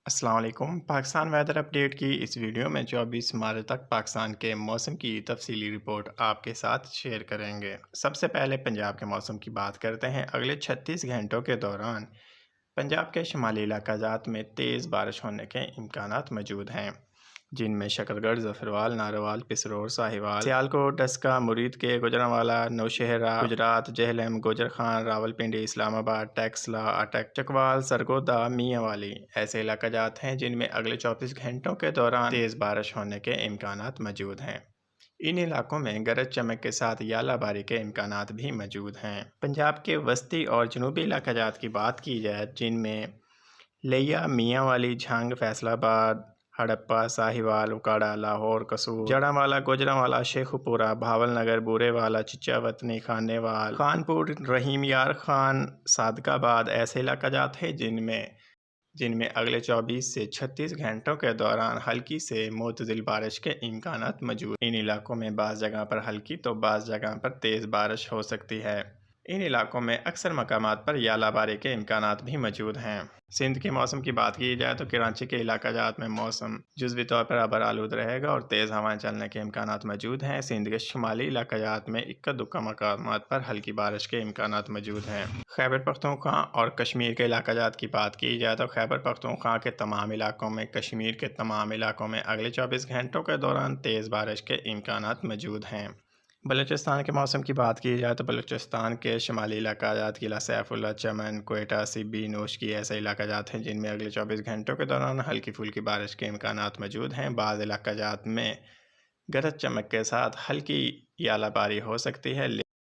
अस्सलाम वालेकुम। Pakistan weather update की इस वीडियो में 24 मार्च तक पाकिस्तान के मौसम की तफसीली रिपोर्ट आपके साथ शेयर करेंगे। सबसे पहले पंजाब के मौसम की बात करते हैं। अगले 36 घंटों के दौरान पंजाब के शुमाली इलाकाजात में तेज़ बारिश होने के इम्कानात मौजूद हैं, जिनमें शकरगढ़, ज़फरवाल, नारोवाल, पिसरोर, साहिवाल, सियालकोट, डस्का, मुरीद के, गुजरांवाला, नौशहरा, गुजरात, जेहलम, गोजर खान, रावलपिंडी, इस्लामाबाद, टेक्सला, अटक, चकवाल, सरगोदा, मियांवाली ऐसे इलाकाजात हैं जिनमें अगले 24 घंटों के दौरान तेज़ बारिश होने के इम्कानात मौजूद हैं। इन इलाकों में गरज चमक के साथ यालाबारी के इम्कानात भी मौजूद हैं। पंजाब के वस्ती और जनूबी इलाकाजात की बात की जाए, जिनमें लिया, मियांवाली, झंग, फैसलाबाद, हड़प्पा, साहिवाल, उकाड़ा, लाहौर, कसूर, जड़ांवाला, गुजरांवाला, शेखुपुरा, भावलनगर, बूरेवाला, चिचावतनी, खानेवाल, खानपुर, रहीम यार खान, सादकाबाद ऐसे इलाकाजात हैं जिनमें अगले 24 से 36 घंटों के दौरान हल्की से मुतदिल बारिश के इम्कानात मौजूद। इन इलाकों में बाज़ जगह पर हल्की तो बाज़ जगह पर तेज़ बारिश हो सकती है। इन इलाकों में अक्सर मकामात पर यालाबारी के इम्कानात भी मौजूद हैं। सिंध के मौसम की बात की जाए तो कराची के इलाकाजात में मौसम जुज़वी तौर पर अबर आलूद रहेगा और तेज़ हवाएं चलने के इम्कानात मौजूद हैं। सिंध के शुमाली इलाकाजात में इक्का दुक्का मकामात पर हल्की बारिश के इम्कानात मौजूद हैं। खैबर पख्तूनख्वा और कश्मीर के इलाकाजात की बात की जाए तो खैबर पख्तूनख्वा के तमाम इलाकों में, कश्मीर के तमाम इलाकों में अगले 24 घंटों के दौरान तेज़ बारिश के इम्कानात मौजूद हैं। बलूचिस्तान के मौसम की बात की जाए तो बलूचिस्तान के शुमाली इलाकाजात किला सैफुल्ला, चमन, क्वेटा, सिब्बी, नोशकी ऐसे इलाकाजात हैं जिनमें अगले 24 घंटों के दौरान हल्की फुल्की बारिश के इम्कानात मौजूद हैं। बाज़ इलाकाजात में गरज चमक के साथ हल्की यालाबारी हो सकती है।